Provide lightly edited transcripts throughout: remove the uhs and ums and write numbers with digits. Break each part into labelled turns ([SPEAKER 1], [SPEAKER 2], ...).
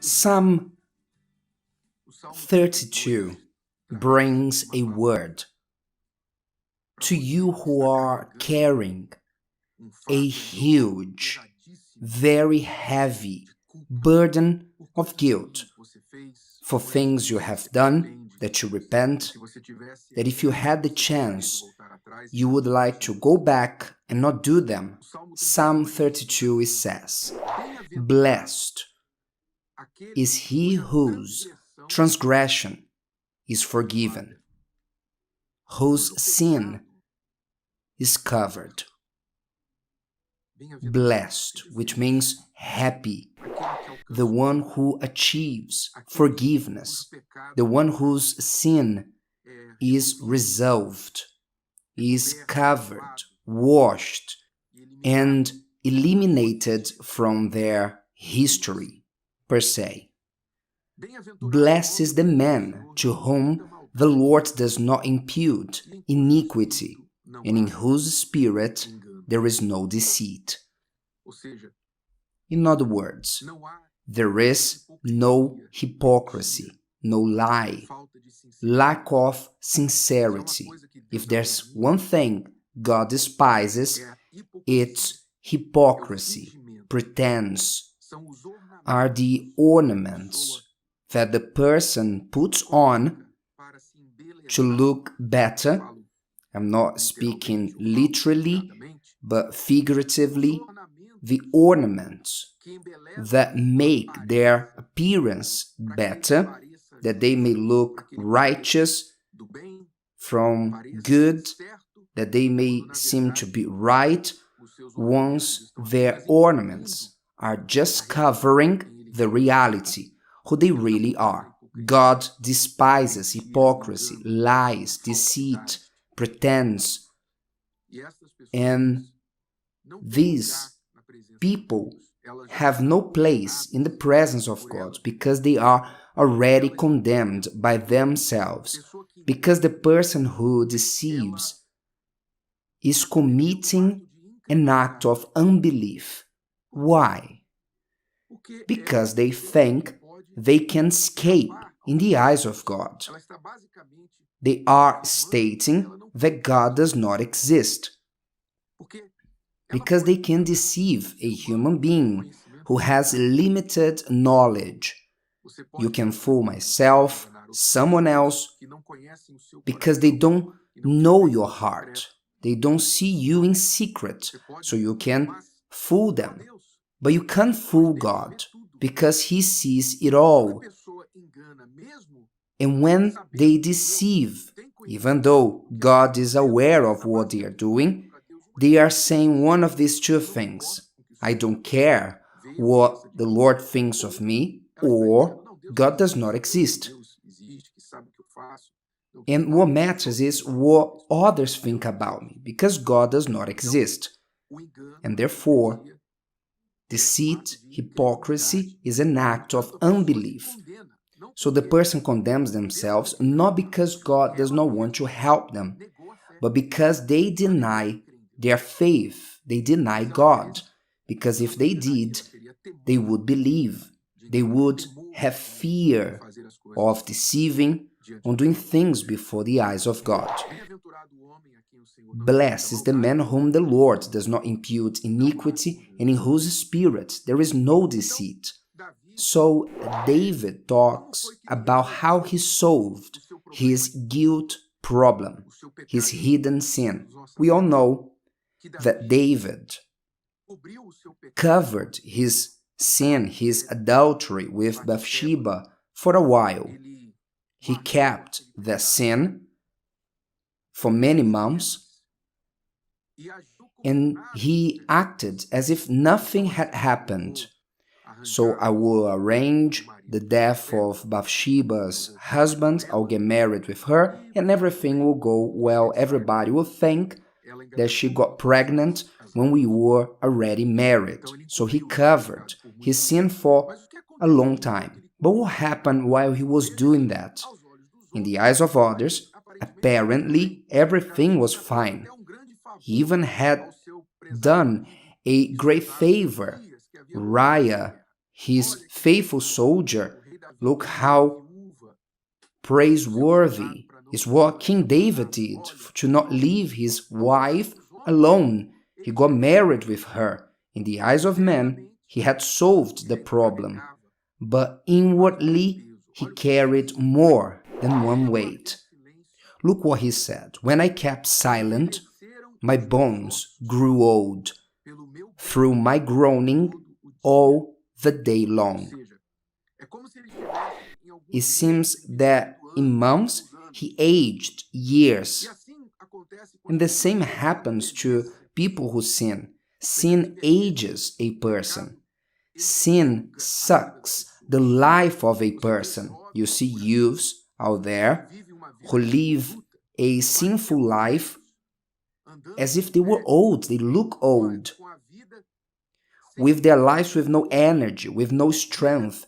[SPEAKER 1] Psalm 32 brings a word to you who are carrying a huge, very heavy burden of guilt for things you have done that you repent, that if you had the chance, you would like to go back and not do them. Psalm 32 says, "Blessed is he whose transgression is forgiven, whose sin is covered." Blessed, which means happy, the one who achieves forgiveness, the one whose sin is resolved, is covered, washed, and eliminated from their history, per se. Blessed is the man to whom the Lord does not impute iniquity, and in whose spirit there is no deceit. In other words, there is no hypocrisy, no lie, lack of sincerity. If there's one thing God despises, it's hypocrisy, pretense, are the ornaments that the person puts on to look better. I'm not speaking literally, but figuratively, the ornaments that make their appearance better, that they may look righteous from good, that they may seem to be right, once their ornaments are just covering the reality, who they really are. God despises hypocrisy, lies, deceit, pretense, and these people have no place in the presence of God because they are already condemned by themselves, because the person who deceives is committing an act of unbelief. Why? Because they think they can escape in the eyes of God. They are stating that God does not exist, because they can deceive a human being who has limited knowledge. You can fool myself, someone else, because they don't know your heart. They don't see you in secret, so you can fool them. But you can't fool God, because He sees it all. And when they deceive, even though God is aware of what they are doing, they are saying one of these two things: I don't care what the Lord thinks of me, or God does not exist. And what matters is what others think about me, because God does not exist. And therefore, deceit, hypocrisy is an act of unbelief. So the person condemns themselves not because God does not want to help them, but because they deny their faith, they deny God. Because if they did, they would believe, they would have fear of deceiving, on doing things before the eyes of God. Blessed is the man whom the Lord does not impute iniquity, and in whose spirit there is no deceit. So David talks about how he solved his guilt problem, his hidden sin. We all know that David covered his sin, his adultery with Bathsheba for a while. He kept the sin for many months, and he acted as if nothing had happened. So I will arrange the death of Bathsheba's husband, I'll get married with her, and everything will go well. Everybody will think that she got pregnant when we were already married. So he covered his sin for a long time. But what happened while he was doing that? In the eyes of others, apparently everything was fine. He even had done a great favor. Uriah, his faithful soldier. Look how praiseworthy is what King David did to not leave his wife alone. He got married with her. In the eyes of men, he had solved the problem, but inwardly he carried more than one weight. Look what he said. When I kept silent, my bones grew old through my groaning all the day long. It seems that in months he aged years. And the same happens to people who sin. Sin ages a person. Sin sucks the life of a person. You see youths out there who live a sinful life as if they were old. They look old, with their lives with no energy, with no strength,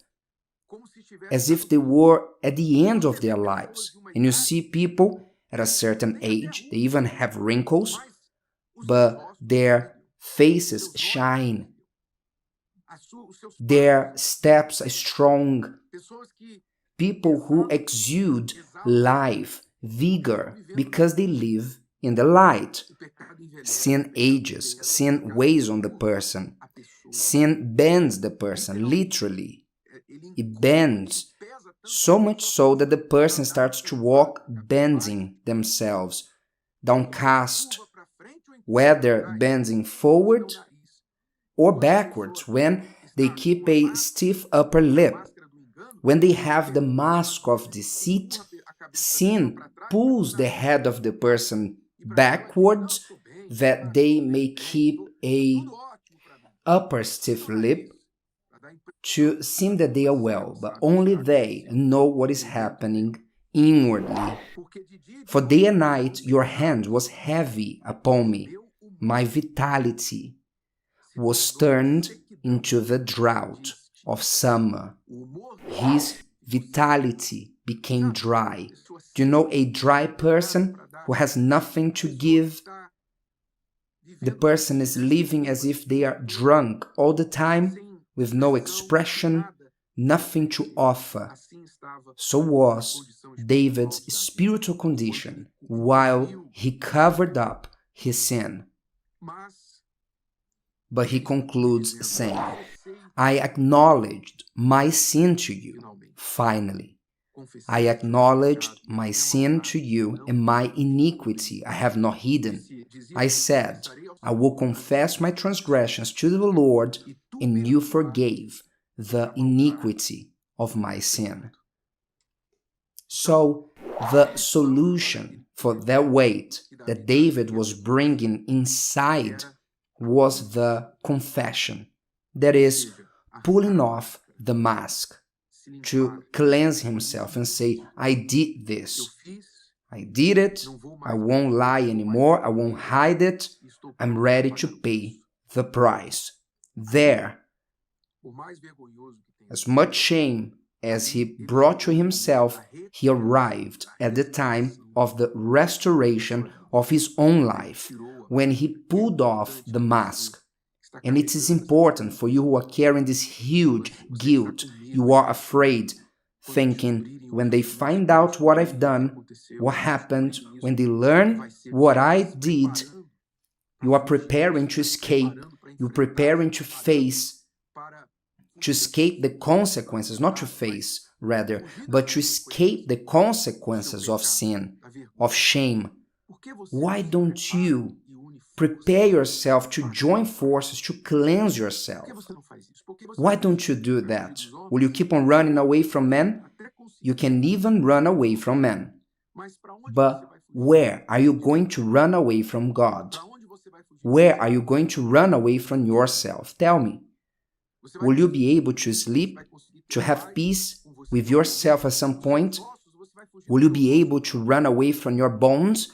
[SPEAKER 1] as if they were at the end of their lives. And you see people at a certain age, they even have wrinkles, but their faces shine. Their steps are strong. People who exude life, vigor, because they live in the light. Sin ages, sin weighs on the person. Sin bends the person, literally. It bends, so much so that the person starts to walk bending themselves, downcast, whether bending forward or backwards, when they keep a stiff upper lip. When they have the mask of deceit, sin pulls the head of the person backwards that they may keep a upper stiff lip to seem that they are well, but only they know what is happening inwardly. For day and night your hand was heavy upon me. My vitality was turned into the drought of summer. His vitality became dry. Do you know a dry person who has nothing to give? The person is living as if they are drunk all the time, with no expression, nothing to offer. So was David's spiritual condition while he covered up his sin. But he concludes saying, I acknowledged my sin to you, finally. I acknowledged my sin to you and my iniquity I have not hidden. I said, I will confess my transgressions to the Lord, and you forgave the iniquity of my sin. So, the solution for that weight that David was bringing inside was the confession, that is, pulling off the mask, to cleanse himself and say, I did this. I did it. I won't lie anymore. I won't hide it. I'm ready to pay the price. There, as much shame as he brought to himself, he arrived at the time of the restoration of his own life, when he pulled off the mask. And it is important for you who are carrying this huge guilt. You are afraid, thinking, when they find out what I've done, what happened, when they learn what I did, you are preparing to escape, you're preparing to escape the consequences, not to face, rather, but to escape the consequences of sin, of shame. Why don't you prepare yourself to join forces to cleanse yourself? Why don't you do that? Will you keep on running away from men? You can even run away from men. But where are you going to run away from God? Where are you going to run away from yourself? Tell me. Will you be able to sleep, to have peace with yourself at some point? Will you be able to run away from your bones?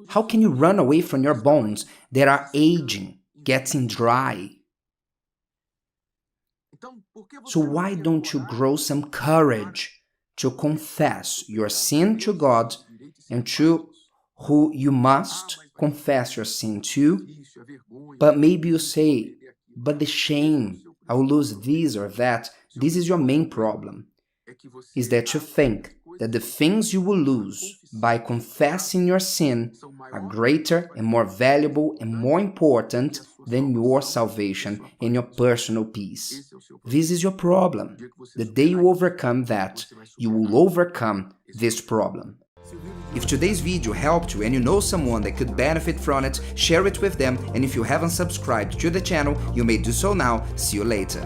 [SPEAKER 1] How can you run away from your bones that are aging, getting dry? So why don't you grow some courage to confess your sin to God and to who you must confess your sin to? But maybe you say, but the shame, I will lose this or that. This is your main problem, is that you think that the things you will lose by confessing your sin are greater and more valuable and more important than your salvation and your personal peace. This is your problem. The day you overcome that, you will overcome this problem. If today's video helped you and you know someone that could benefit from it, share it with them, and if you haven't subscribed to the channel, you may do so now. See you later.